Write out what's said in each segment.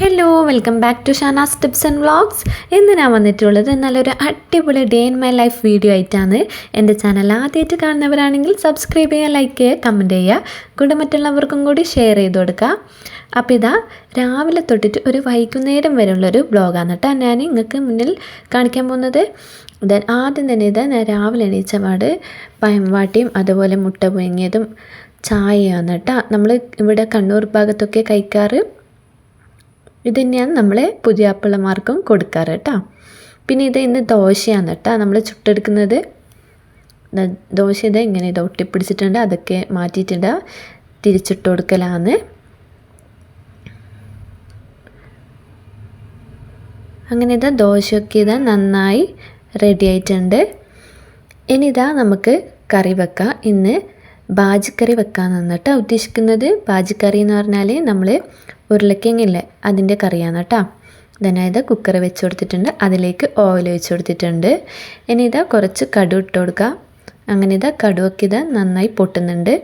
Hello, welcome back to Shana's tips and vlogs. ഇന്ന് ഞാൻ വന്നിട്ടുള്ളത് നല്ലൊരു അടിപൊളി day in my life video ആയിട്ടാണ്. എൻ്റെ ചാനൽ ആദ്യമായിട്ട് കാണുന്നവരാണെങ്കിൽ സബ്സ്ക്രൈബ് ചെയ്യുക, ലൈക്ക് ചെയ്യുക, കമൻറ്റ് ചെയ്യുക, കൂടെ മറ്റുള്ളവർക്കും കൂടി ഷെയർ ചെയ്ത് കൊടുക്കുക. അപ്പോൾ ഇതാ രാവിലെ തൊട്ടിട്ട് ഒരു വൈകുന്നേരം വരെയുള്ളൊരു വ്ളോഗാണ് കേട്ടോ ഞാൻ നിങ്ങൾക്ക് മുന്നിൽ കാണിക്കാൻ പോകുന്നത്. ആദ്യം തന്നെ ഇതാ ഞാൻ രാവിലെ എണീച്ചപാട് പഴം വാട്ടിയും അതുപോലെ മുട്ട പുഴുങ്ങിയതും ചായയാണ് കേട്ടോ. നമ്മൾ ഇവിടെ കണ്ണൂർ ഭാഗത്തൊക്കെ കഴിക്കാറ് ഇത് തന്നെയാണ് നമ്മളെ പുതിയാപ്പിള്ളമാർക്കും കൊടുക്കാറ് കേട്ടോ. പിന്നെ ഇന്ന് ദോശയാണ് കേട്ടോ നമ്മൾ ചുട്ടെടുക്കുന്നത്. ദോശ ഇങ്ങനെ ഒട്ടിപ്പിടിച്ചിട്ടുണ്ട്, അതൊക്കെ മാറ്റിയിട്ടുണ്ട്, തിരിച്ചിട്ട് കൊടുക്കലാണ്. അങ്ങനെ ദോശയൊക്കെ നന്നായി റെഡി ആയിട്ടുണ്ട്. ഇനി നമുക്ക് കറി വെക്കാം. ഇന്ന് ബാജിക്കറി വെക്കാമെന്നാണ് കേട്ടോ ഉദ്ദേശിക്കുന്നത്. ബാജിക്കറി എന്ന് പറഞ്ഞാൽ നമ്മൾ ഉരുളക്കിഴങ്ങില്ലേ അതിൻ്റെ കറിയാണ് കേട്ടോ. അതായത് കുക്കർ വെച്ച് കൊടുത്തിട്ടുണ്ട്, അതിലേക്ക് ഓയിൽ ഒഴിച്ച് കൊടുത്തിട്ടുണ്ട്. ഇനി കുറച്ച് കടു ഇട്ട് കൊടുക്കുക. അങ്ങനെ കടുവൊക്കെ നന്നായി പൊട്ടുന്നുണ്ട്.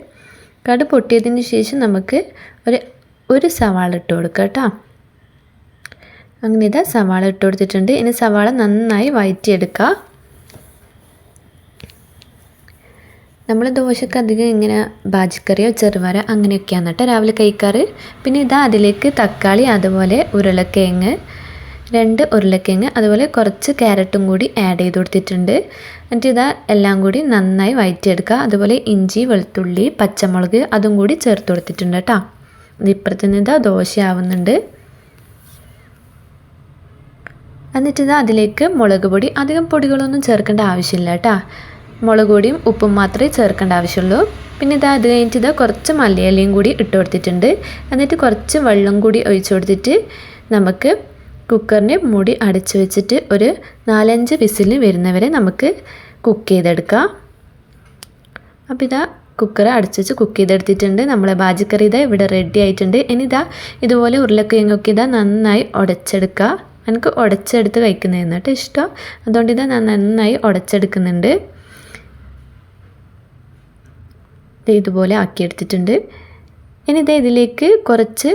കടു പൊട്ടിയതിന് ശേഷം നമുക്ക് ഒരു സവാള ഇട്ട് കൊടുക്കുക കേട്ടോ. അങ്ങനെ സവാള ഇട്ട് കൊടുത്തിട്ടുണ്ട്. ഇനി സവാള നന്നായി വഴറ്റിയെടുക്കുക. നമ്മൾ ദോശക്ക് അധികം ഇങ്ങനെ ബാജിക്കറിയോ ചെറുപയർ അങ്ങനെയൊക്കെയാണ് കേട്ടോ രാവിലെ കഴിക്കാറ്. പിന്നെ അതിലേക്ക് തക്കാളി, അതുപോലെ ഉരുളക്കിഴങ്ങ്, 2 ഉരുളക്കിഴങ്ങ്, അതുപോലെ കുറച്ച് ക്യാരറ്റും കൂടി ആഡ് ചെയ്ത് കൊടുത്തിട്ടുണ്ട്. എന്നിട്ട് എല്ലാം കൂടി നന്നായി വഴറ്റിയെടുക്കുക. അതുപോലെ ഇഞ്ചി, വെളുത്തുള്ളി, പച്ചമുളക് അതും കൂടി ചേർത്ത് കൊടുത്തിട്ടുണ്ട് കേട്ടോ. ഇപ്പുറത്തുനിന്ന് ദോശ ആവുന്നുണ്ട്. എന്നിട്ട് അതിലേക്ക് മുളക് പൊടി, അധികം പൊടികളൊന്നും ചേർക്കേണ്ട ആവശ്യമില്ല കേട്ടോ. മുളക് പൊടിയും ഉപ്പും മാത്രമേ ചേർക്കേണ്ട ആവശ്യമുള്ളൂ. പിന്നെ അത് കഴിഞ്ഞിട്ട് കുറച്ച് മല്ലിയിലയും കൂടി ഇട്ട് കൊടുത്തിട്ടുണ്ട്. എന്നിട്ട് കുറച്ച് വെള്ളം കൂടി ഒഴിച്ച് കൊടുത്തിട്ട് നമുക്ക് കുക്കറിൻ്റെ മൂടി അടച്ച് വെച്ചിട്ട് ഒരു 4-5 വിസിൽ വരുന്നവരെ നമുക്ക് കുക്ക് ചെയ്തെടുക്കാം. അപ്പോൾ കുക്കർ അടച്ച് വെച്ച് കുക്ക് ചെയ്തെടുത്തിട്ടുണ്ട്. നമ്മളെ ബാജിക്കറി ഇവിടെ റെഡി ആയിട്ടുണ്ട്. ഇനി ഇതുപോലെ ഉരുളക്കിഴങ്ങൊക്കെ നന്നായി ഉടച്ചെടുക്കുക. എനിക്ക് ഉടച്ചെടുത്ത് കഴിക്കുന്നതാണ് കേട്ടോ ഇഷ്ടം. അതുകൊണ്ട് ഞാൻ നന്നായി ഉടച്ചെടുക്കുന്നുണ്ട്. ഇതുപോലെ ആക്കിയെടുത്തിട്ടുണ്ട്. ഇനി ഇതിലേക്ക് കുറച്ച്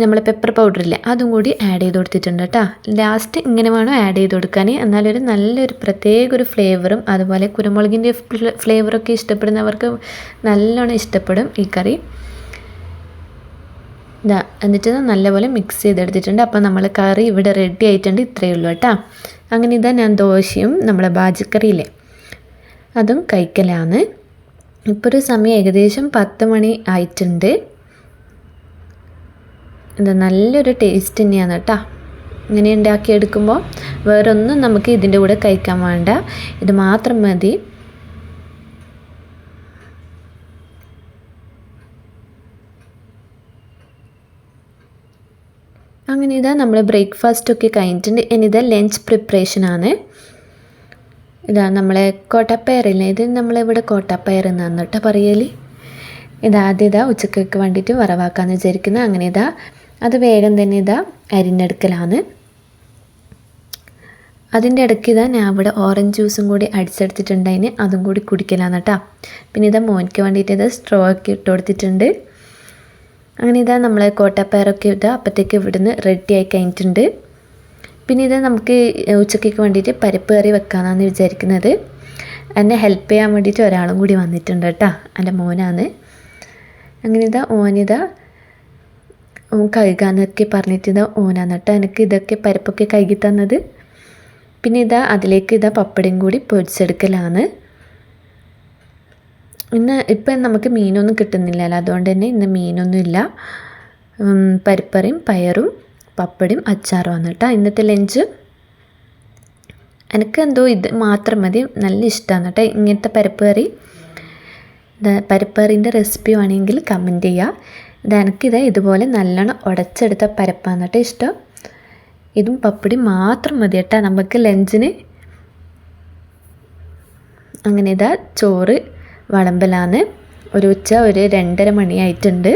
നമ്മൾ പെപ്പർ പൗഡറില്ലേ അതും കൂടി ആഡ് ചെയ്ത് കൊടുത്തിട്ടുണ്ട് കേട്ടോ. ലാസ്റ്റ് ഇങ്ങനെ വേണം ആഡ് ചെയ്ത് കൊടുക്കാൻ, എന്നാലൊരു നല്ലൊരു പ്രത്യേക ഒരു ഫ്ലേവറും അതുപോലെ കുരുമുളകിൻ്റെ ഫ്ലേവറൊക്കെ ഇഷ്ടപ്പെടുന്നവർക്ക് നല്ലോണം ഇഷ്ടപ്പെടും ഈ കറി. എന്നിട്ട് നല്ലപോലെ മിക്സ് ചെയ്തെടുത്തിട്ടുണ്ട്. അപ്പോൾ നമ്മൾ കറി ഇവിടെ റെഡി ആയിട്ടുണ്ട്. ഇത്രയേ ഉള്ളൂ കേട്ടോ. അങ്ങനെ ഞാൻ ദോശയും നമ്മളെ ബാജിക്കറിയില്ലേ അതും കഴിക്കലാണ്. ഇപ്പോൾ ഒരു സമയം ഏകദേശം 10 മണി ആയിട്ടുണ്ട്. നല്ലൊരു ടേസ്റ്റ് തന്നെയാണ് കേട്ടോ ഇങ്ങനെ ഉണ്ടാക്കിയെടുക്കുമ്പോൾ. വേറൊന്നും നമുക്ക് ഇതിൻ്റെ കൂടെ കഴിക്കാൻ വേണ്ട, ഇത് മാത്രം മതി. അങ്ങനെ നമ്മൾ ബ്രേക്ക്ഫാസ്റ്റൊക്കെ കഴിഞ്ഞിട്ടുണ്ട്. ഇനി ലഞ്ച് പ്രിപ്പറേഷനാണ്. നമ്മളെ കോട്ടപ്പയറില്ലേ, ഇത് നമ്മളിവിടെ കോട്ടപ്പയർ എന്നാണ് കേട്ടോ പറയൽ. ആദ്യം ഉച്ചക്കൊക്കെ വേണ്ടിയിട്ട് വറവാക്കാമെന്ന് വിചാരിക്കുന്നത്. അങ്ങനെ അത് വേഗം തന്നെ അരിഞ്ഞെടുക്കലാണ്. അതിൻ്റെ ഇടയ്ക്ക് ഞാൻ ഇവിടെ ഓറഞ്ച് ജ്യൂസും കൂടി അടിച്ചെടുത്തിട്ടുണ്ടായിന്, അതും കൂടി കുടിക്കലാണ് കേട്ടോ. പിന്നെ മോനിക്ക് വേണ്ടിയിട്ട് സ്ട്രോ ഒക്കെ ഇട്ട് കൊടുത്തിട്ടുണ്ട്. അങ്ങനെ നമ്മളെ കോട്ടപ്പയറൊക്കെ അപ്പോഴത്തേക്ക് ഇവിടുന്ന് റെഡി ആയി കഴിഞ്ഞിട്ടുണ്ട്. പിന്നെ നമുക്ക് ഉച്ചയ്ക്ക് വേണ്ടിയിട്ട് പരിപ്പ് കറി വെക്കാമെന്നാണ് വിചാരിക്കുന്നത്. എന്നെ ഹെൽപ്പ് ചെയ്യാൻ വേണ്ടിയിട്ട് ഒരാളും കൂടി വന്നിട്ടുണ്ട് കേട്ടോ, എൻ്റെ മോനാണ്. അങ്ങനെ ഓൻ കഴുകാനൊക്കെ പറഞ്ഞിട്ട് ഓനാണ് കേട്ടോ എനിക്ക് ഇതൊക്കെ പരിപ്പൊക്കെ കഴുകി തന്നത്. പിന്നെ അതിലേക്ക് പപ്പടയും കൂടി പൊരിച്ചെടുക്കലാണ്. ഇപ്പം നമുക്ക് മീനൊന്നും കിട്ടുന്നില്ലല്ലോ, അതുകൊണ്ട് തന്നെ ഇന്ന് മീനൊന്നും ഇല്ല. പരിപ്പറിയും പയറും പപ്പടയും അച്ചാറുമാണ് കേട്ടോ ഇന്നത്തെ ലഞ്ച്. എനിക്കെന്തോ ഇത് മാത്രം മതി, നല്ല ഇഷ്ടമാണ് കേട്ടോ ഇങ്ങനത്തെ പരിപ്പ് കറി. പരിപ്പ് കറീൻ്റെ റെസിപ്പി വേണമെങ്കിൽ കമൻറ്റ് ചെയ്യുക. എനിക്കിത് ഇതുപോലെ നല്ലോണം ഉടച്ചെടുത്ത പരിപ്പാണ് കേട്ടോ ഇഷ്ടം. ഇതും പപ്പടി മാത്രം മതി കേട്ടോ നമുക്ക് ലഞ്ചിന്. അങ്ങനെ ചോറ് വിളമ്പലാണ്. ഒരു 2:30 മണിയായിട്ടുണ്ട്.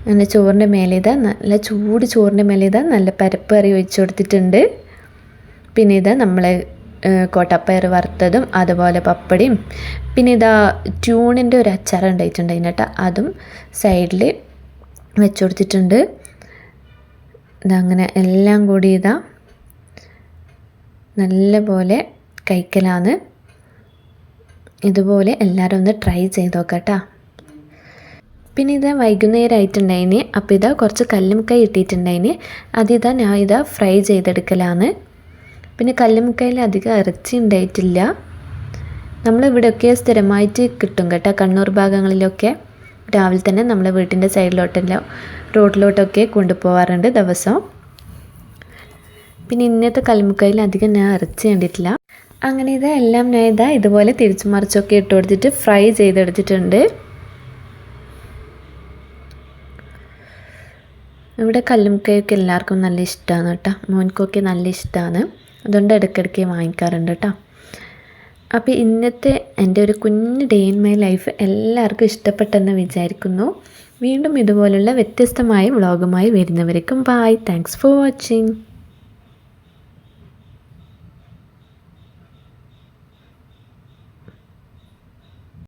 അങ്ങനെ ചോറിൻ്റെ മേലെ നല്ല ചൂട് ചോറിൻ്റെ മേലെ നല്ല പരിപ്പ് കറി ഒഴിച്ച് കൊടുത്തിട്ടുണ്ട്. പിന്നെ നമ്മൾ കോട്ടപ്പയർ വറുത്തതും അതുപോലെ പപ്പടിയും പിന്നെ ട്യൂണിൻ്റെ ഒരു അച്ചാർ ഉണ്ടായിട്ടുണ്ട് അതിനകത്ത് അതും സൈഡിൽ വെച്ച് കൊടുത്തിട്ടുണ്ട്. ഇതങ്ങനെ എല്ലാം കൂടി ഇതാ നല്ല പോലെ കഴിക്കലാണ്. ഇതുപോലെ എല്ലാവരും ഒന്ന് ട്രൈ ചെയ്ത് നോക്കട്ടോ. പിന്നെ ഇതാ വൈകുന്നേരമായിട്ടുണ്ടായിന്. അപ്പോൾ ഇതാ കുറച്ച് കല്ലുമുക്കായി ഇട്ടിട്ടുണ്ടായിന്. അതിതാ ഞാൻ ഇതാ ഫ്രൈ ചെയ്തെടുക്കലാണ്. പിന്നെ കല്ലുമുക്കായിൽ അധികം ഇറച്ചി ഉണ്ടായിട്ടില്ല. നമ്മളിവിടെയൊക്കെ സ്ഥിരമായിട്ട് കിട്ടും കേട്ടോ, കണ്ണൂർ ഭാഗങ്ങളിലൊക്കെ രാവിലെ തന്നെ നമ്മളെ വീട്ടിൻ്റെ സൈഡിലോട്ടെല്ലാം റോഡിലോട്ടൊക്കെ കൊണ്ടുപോകാറുണ്ട് ദിവസം. പിന്നെ ഇന്നത്തെ കല്ലുമുക്കായിൽ അധികം ഞാൻ ഇറച്ചി കണ്ടിട്ടില്ല. അങ്ങനെ ഇതാ എല്ലാം ഞാൻ ഇതുപോലെ തിരിച്ചു മറിച്ചൊക്കെ ഇട്ട് കൊടുത്തിട്ട് ഫ്രൈ ചെയ്തെടുത്തിട്ടുണ്ട്. ഇവിടെ കല്ലുമുക്കയൊക്കെ എല്ലാവർക്കും നല്ല ഇഷ്ടമാണ് കേട്ടോ. മോൻക്കൊക്കെ നല്ല ഇഷ്ടമാണ്, അതുകൊണ്ട് ഇടയ്ക്കിടയ്ക്ക് വാങ്ങിക്കാറുണ്ട് കേട്ടോ. അപ്പോൾ ഇന്നത്തെ എൻ്റെ ഒരു കുഞ്ഞ് ഡേ ഇൻ മൈ ലൈഫ് എല്ലാവർക്കും ഇഷ്ടപ്പെട്ടെന്ന് വിചാരിക്കുന്നു. വീണ്ടും ഇതുപോലുള്ള വ്യത്യസ്തമായ വ്ളോഗുമായി വരുന്നവരേക്കും ബൈ. Thanks for watching.